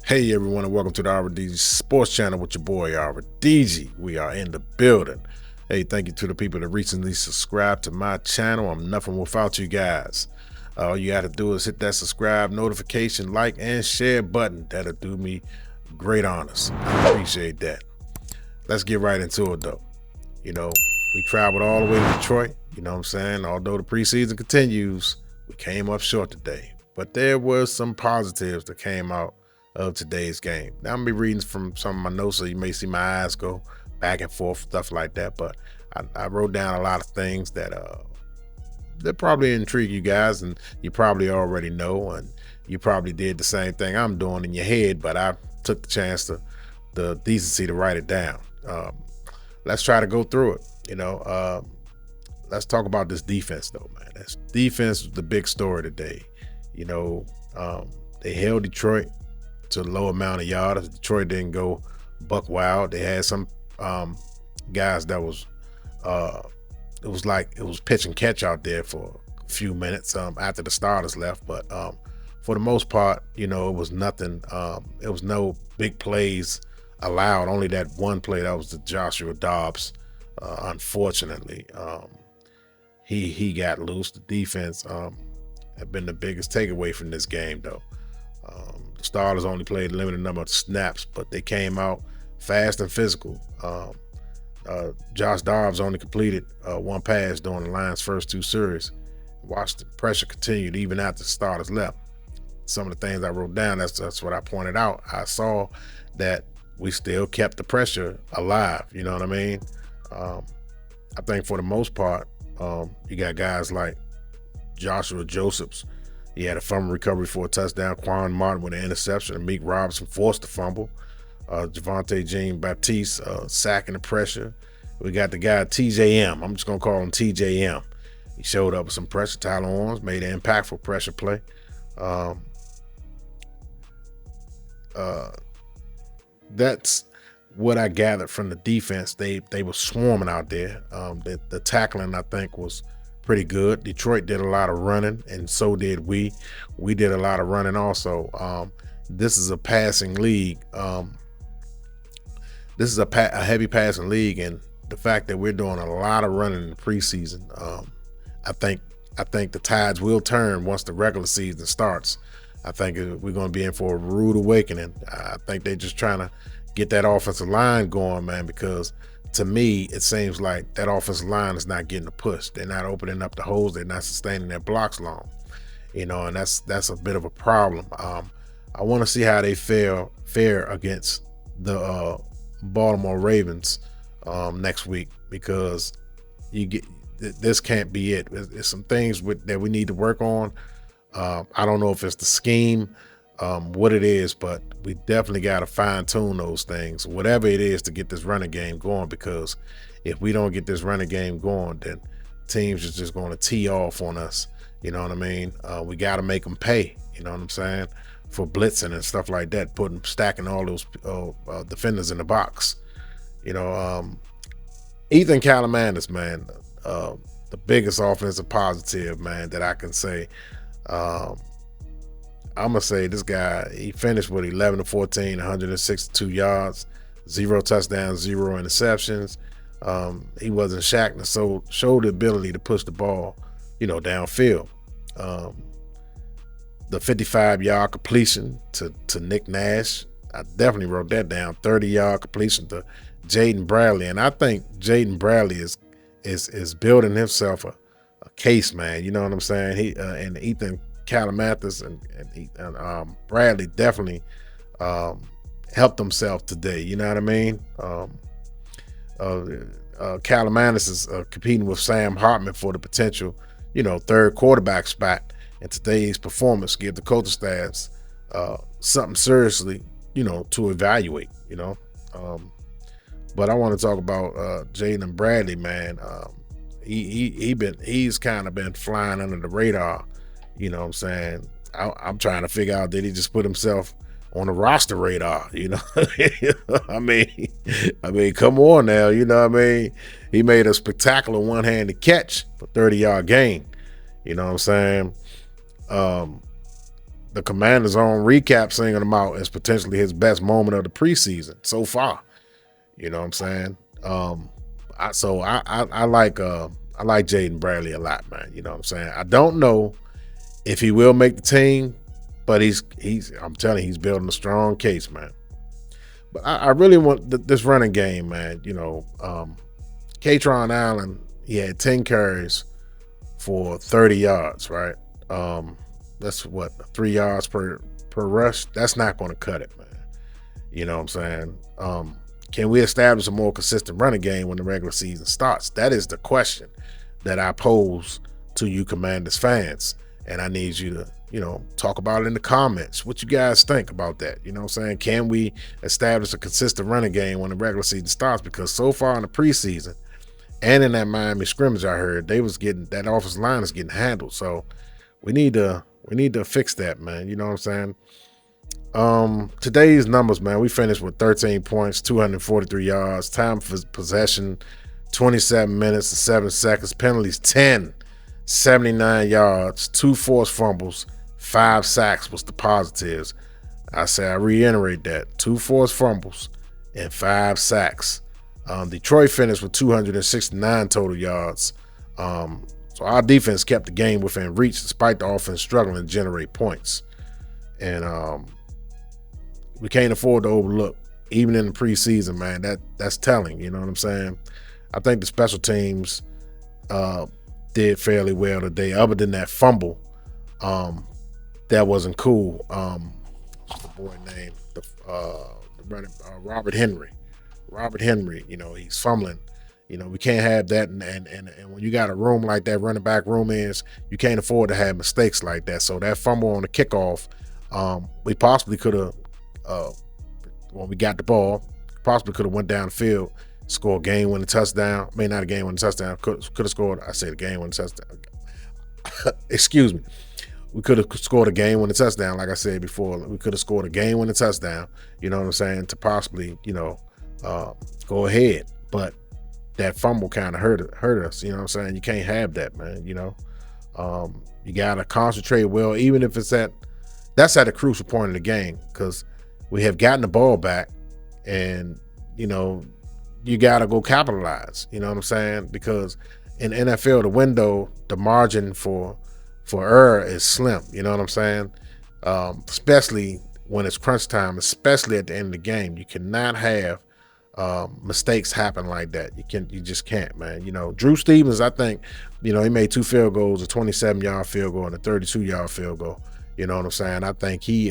Hey everyone, and welcome to the RDG Sports Channel with your boy RDG. We are in the building. Hey, thank you to the people that recently subscribed to my channel. I'm nothing without you guys. All you got to do is hit that subscribe, notification, like, and share button. That'll do me great honors. I appreciate that. Let's get right into it though. We traveled all the way to Detroit. You know what I'm saying? Although the preseason continues, we came up short today. But there were some positives that came out of today's game. Now I'm gonna be reading from some of my notes, so you may see my eyes go back and forth, stuff like that. But I wrote down a lot of things that probably intrigue you guys, and you probably already know, and you probably did the same thing I'm doing in your head. But I took the chance the decency to write it down. Let's try to go through it. Let's talk about this defense though, man. This defense was the big story today. They held Detroit to a low amount of yards. Detroit didn't go buck wild. They had some guys that was it was pitch and catch out there for a few minutes after the starters left. But for the most part, it was nothing. It was no big plays allowed. Only that one play, that was the Joshua Dobbs. Unfortunately, he got loose. The defense have been the biggest takeaway from this game, though. The starters only played a limited number of snaps, but they came out fast and physical. Josh Dobbs only completed one pass during the Lions' first two series. Watched the pressure continued even after the starters left. Some of the things I wrote down, that's what I pointed out. I saw that we still kept the pressure alive. You know what I mean? I think for the most part, you got guys like Joshua Josephs. He had a fumble recovery for a touchdown. Quan Martin with an interception. And Meek Robinson forced the fumble. Javonte Jean-Baptiste sacking the pressure. We got the guy TJM. I'm just going to call him TJM. He showed up with some pressure. Tyler Owens made an impactful pressure play. That's what I gathered from the defense. They were swarming out there. The tackling, I think, was pretty good. Detroit did a lot of running, and so did we. We did a lot of running also. This is a passing league. This is a heavy passing league, and the fact that we're doing a lot of running in the preseason, I think the tides will turn once the regular season starts. I think we're going to be in for a rude awakening. I think they're just trying to get that offensive line going, man, because to me, it seems like that offensive line is not getting a push. They're not opening up the holes. They're not sustaining their blocks long, and that's a bit of a problem. I want to see how they fare against the Baltimore Ravens next week, because this can't be it. There's some things that we need to work on. I don't know if it's the scheme, what it is, but we definitely got to fine tune those things, whatever it is, to get this running game going. Because if we don't get this running game going, then teams are just going to tee off on us. You know what I mean? We got to make them pay. You know what I'm saying? For blitzing and stuff like that, stacking all those defenders in the box. Athan Kaliakmanis, man, the biggest offensive positive, man, that I can say. I'm going to say this guy, he finished with 11 of 14, 162 yards, 0 touchdowns, 0 interceptions. He wasn't Shaq, so showed the ability to push the ball, downfield. The 55-yard completion to Nick Nash, I definitely wrote that down. 30-yard completion to Jaden Bradley, and I think Jaden Bradley is building himself a case, man. You know what I'm saying? He and Athan Kaliakmanis and Bradley definitely helped himself today. You know what I mean? Kaliakmanis is competing with Sam Hartman for the potential, third quarterback spot. And today's performance give the coaching staffs something seriously, to evaluate. But I want to talk about Jaden Bradley, man. He's kind of been flying under the radar. You know what I'm saying? I'm trying to figure out, did he just put himself on the roster radar? I mean, come on now. You know what I mean? He made a spectacular one-handed catch for 30-yard gain. You know what I'm saying? the Commanders' own recap singing him out as potentially his best moment of the preseason so far. You know what I'm saying? I like Jaden Bradley a lot, man. You know what I'm saying? I don't know if he will make the team, but I'm telling you, he's building a strong case, man. But I really want this running game, man. You know, Katron Allen, he had 10 carries for 30 yards, right? That's what, 3 yards per rush. That's not going to cut it, man. You know what I'm saying? Can we establish a more consistent running game when the regular season starts? That is the question that I pose to you Commanders fans. And I need you to, you know, talk about it in the comments. What you guys think about that? You know what I'm saying? Can we establish a consistent running game when the regular season starts? Because so far in the preseason and in that Miami scrimmage, I heard that offensive line is getting handled. So we need to fix that, man. You know what I'm saying? Today's numbers, man, we finished with 13 points, 243 yards, time for possession, 27 minutes and 7 seconds, penalties 10, 79 yards, 2 forced fumbles, 5 sacks was the positives. I reiterate that, 2 forced fumbles and 5 sacks. Detroit finished with 269 total yards. So our defense kept the game within reach despite the offense struggling to generate points. And we can't afford to overlook, even in the preseason, man. That's telling, you know what I'm saying? I think the special teams did fairly well today, other than that fumble. That wasn't cool. What's the boy name? Robert Henry. Robert Henry, you know, he's fumbling. You know, we can't have that. And when you got a room like that, running back room is, you can't afford to have mistakes like that. So that fumble on the kickoff, we possibly could have, when we got the ball, possibly could have went down the field, scored a game-winning touchdown. I mean, not a game-winning touchdown. Could have scored, I said a game-winning touchdown. Excuse me. We could have scored a game-winning touchdown, like I said before. We could have scored a game-winning touchdown, you know what I'm saying, to possibly, you know, go ahead. But that fumble kind of hurt us, you know what I'm saying? You can't have that, man, you know. You got to concentrate well, even if that's at a crucial point in the game, because we have gotten the ball back and, you know, you got to go capitalize, you know what I'm saying? Because in the NFL, the margin for error is slim, you know what I'm saying? Especially when it's crunch time, especially at the end of the game. You cannot have mistakes happen like that. You just can't, man. You know, Drew Stevens, I think, you know, he made 2 field goals, a 27-yard field goal and a 32-yard field goal. You know what I'm saying? I think he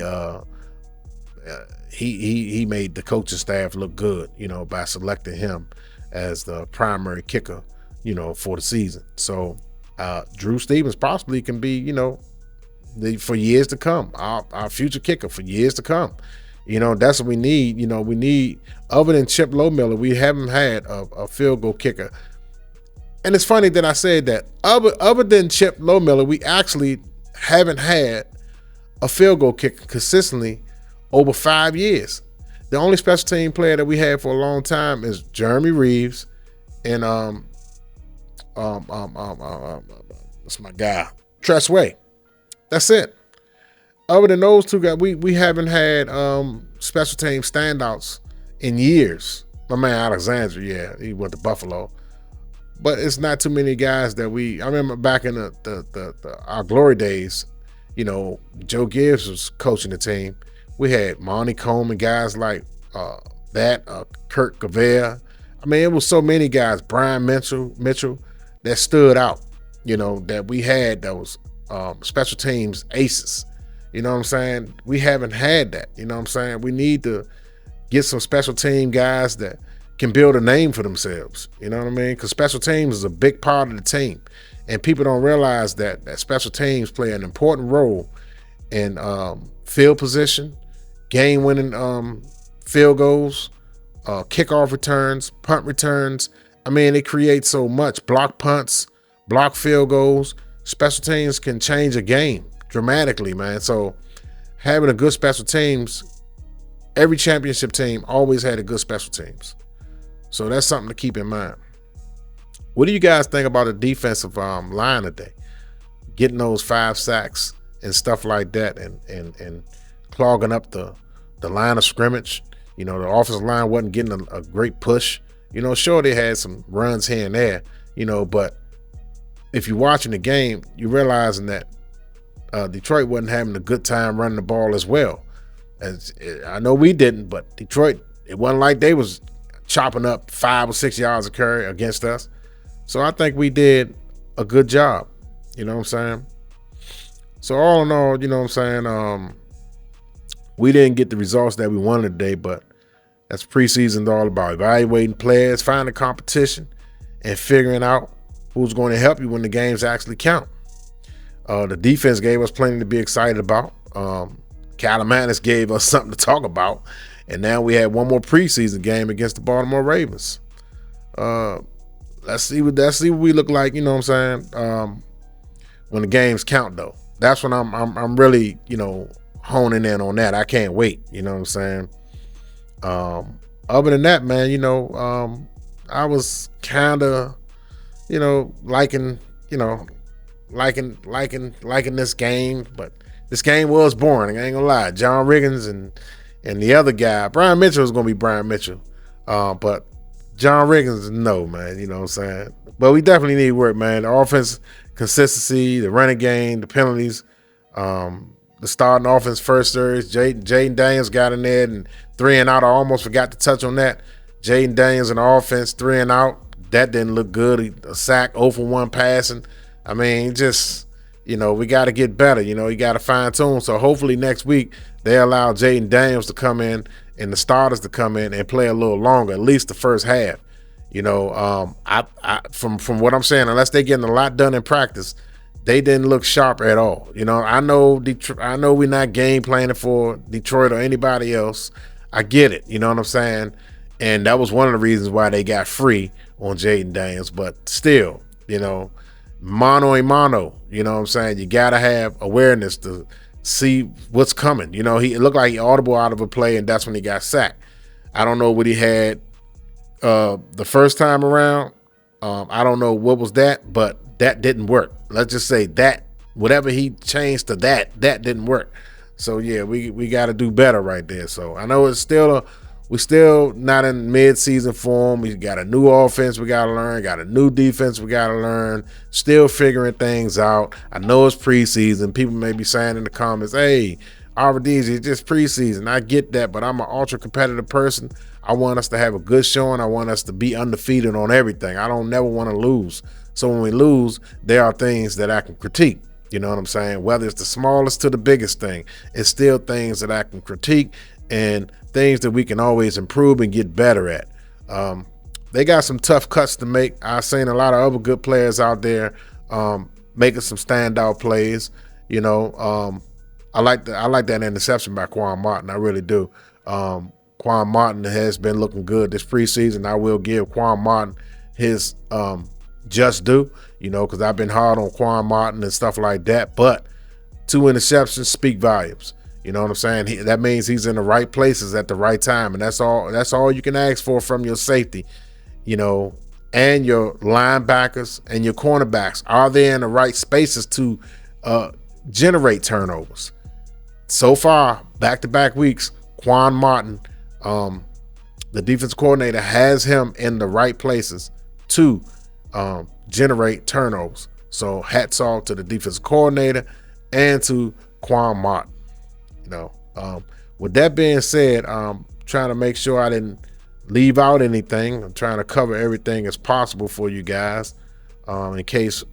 made the coaching staff look good, you know, by selecting him as the primary kicker, you know, for the season. So Drew Stevens possibly can be, you know, for years to come, our future kicker for years to come. You know, that's what we need. You know, we need, other than Chip Lowmiller, we haven't had a field goal kicker. And it's funny that I said that. Other than Chip Lowmiller, we actually haven't had a field goal kicker consistently over 5 years. The only special team player that we had for a long time is Jeremy Reeves and what's my guy? Tress Way. That's it. Other than those two guys, we haven't had special team standouts in years. My man Alexander, yeah, he went to Buffalo. But it's not too many guys that I remember back in our glory days, you know, Joe Gibbs was coaching the team. We had Monty Coleman, guys like Kurt Gavere. I mean, it was so many guys, Brian Mitchell, that stood out, you know, that we had that was special teams aces. You know what I'm saying? We haven't had that. You know what I'm saying? We need to get some special team guys that can build a name for themselves. You know what I mean? Because special teams is a big part of the team. And people don't realize that special teams play an important role in field position, game-winning field goals, kickoff returns, punt returns. I mean, it creates so much. Block punts, block field goals. Special teams can change a game dramatically, man. So having a good special teams, every championship team always had a good special teams. So that's something to keep in mind. What do you guys think about the defensive line today? Getting those 5 sacks and stuff like that, and clogging up the line of scrimmage. You know, the offensive line wasn't getting a great push. You know, sure, they had some runs here and there, you know, but if you're watching the game, you're realizing that Detroit wasn't having a good time running the ball as well. I know we didn't, but Detroit, it wasn't like they was chopping up 5 or 6 yards of carry against us. So I think we did a good job. You know what I'm saying? So all in all, you know what I'm saying? We didn't get the results that we wanted today, but that's preseason all about evaluating players, finding competition, and figuring out who's going to help you when the games actually count. The defense gave us plenty to be excited about. Kaliakmanis gave us something to talk about. And now we had one more preseason game against the Baltimore Ravens. Let's see what we look like, you know what I'm saying? When the games count, though. That's when I'm really, you know, honing in on that. I can't wait, you know what I'm saying? Other than that, man, you know, I was kind of, you know, liking this game, but this game was boring. I ain't gonna lie. John Riggins and the other guy, Brian Mitchell, was gonna be Brian Mitchell, but John Riggins, no, man. You know what I'm saying? But we definitely need work, man. The offense consistency, the running game, the penalties, the starting offense first series. Jaden Daniels got in there and 3 and out. I almost forgot to touch on that. Jaden Daniels in the offense, 3 and out. That didn't look good. A sack, 0 for 1 passing. I mean, just, you know, we got to get better. You know, you got to fine tune. So hopefully next week they allow Jaden Daniels to come in and the starters to come in and play a little longer, at least the first half. You know, from what I'm saying, unless they're getting a lot done in practice, they didn't look sharp at all. You know, I know we're not game planning for Detroit or anybody else. I get it. You know what I'm saying? And that was one of the reasons why they got free on Jaden Daniels. But still, you know, mano a mano, you know what I'm saying? You got to have awareness to see what's coming. You know, it looked like he audible out of a play, and that's when he got sacked. I don't know what he had the first time around. I don't know what was that, but that didn't work. Let's just say that whatever he changed to that didn't work. So yeah, we got to do better right there. So I know we're still not in mid-season form. We got a new offense we got to learn, got a new defense we got to learn, still figuring things out. I know it's preseason. People may be saying in the comments, hey, RD's, it's just preseason. I get that, but I'm an ultra-competitive person. I want us to have a good showing. I want us to be undefeated on everything. I don't never want to lose. So when we lose, there are things that I can critique. You know what I'm saying? Whether it's the smallest to the biggest thing, it's still things that I can critique and things that we can always improve and get better at. They got some tough cuts to make. I've seen a lot of other good players out there making some standout plays. You know, I like that interception by Quan Martin. I really do. Quan Martin has been looking good this preseason. I will give Quan Martin his just due, you know, because I've been hard on Quan Martin and stuff like that. But 2 interceptions speak volumes. You know what I'm saying? That means he's in the right places at the right time, and that's all you can ask for from your safety, you know, and your linebackers and your cornerbacks. Are they in the right spaces to generate turnovers? So far, back-to-back weeks, Quan Martin, the defense coordinator, has him in the right places to generate turnovers. So hats off to the defense coordinator and to Quan Martin. You know, with that being said, I'm trying to make sure I didn't leave out anything. I'm trying to cover everything as possible for you guys, in case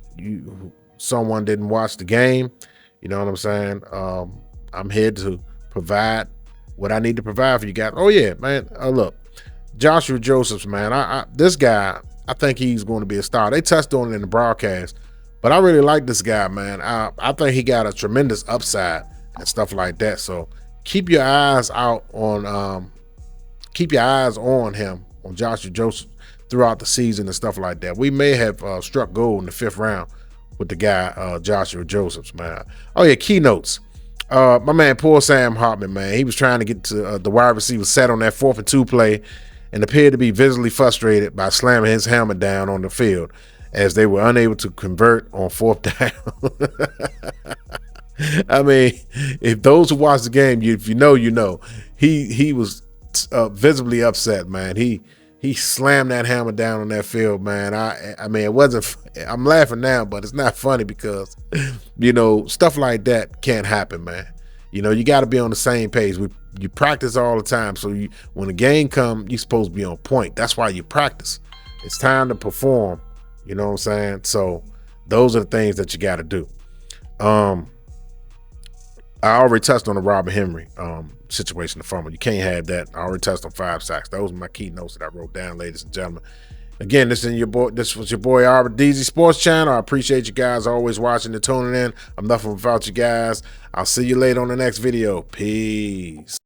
someone didn't watch the game. You know what I'm saying? I'm here to provide what I need to provide for you guys. Oh yeah, man. Look, Joshua Josephs, man. This guy, I think he's going to be a star. They touched on it in the broadcast, but I really like this guy, man. I think he got a tremendous upside and stuff like that. So keep your eyes on him, on Joshua Joseph, throughout the season and stuff like that. We may have struck gold in the 5th round with the guy Joshua Josephs, man. Oh yeah, keynotes. My man, poor Sam Hartman, man. He was trying to get to the wide receiver set on that 4th and 2 play and appeared to be visibly frustrated by slamming his helmet down on the field as they were unable to convert on 4th down. I mean, if those who watch the game, if you know, you know, he was visibly upset, man. He slammed that hammer down on that field, man. I mean, it wasn't. I'm laughing now, but it's not funny because, you know, stuff like that can't happen, man. You know, you got to be on the same page. You practice all the time, so when the game comes, you're supposed to be on point. That's why you practice. It's time to perform. You know what I'm saying? So those are the things that you got to do. I already touched on the Robert Henry situation, the fumble. You can't have that. I already touched on 5 sacks. Those are my key notes that I wrote down, ladies and gentlemen. Again, this was your boy Albert DZ Sports Channel. I appreciate you guys always watching and tuning in. I'm nothing without you guys. I'll see you later on the next video. Peace.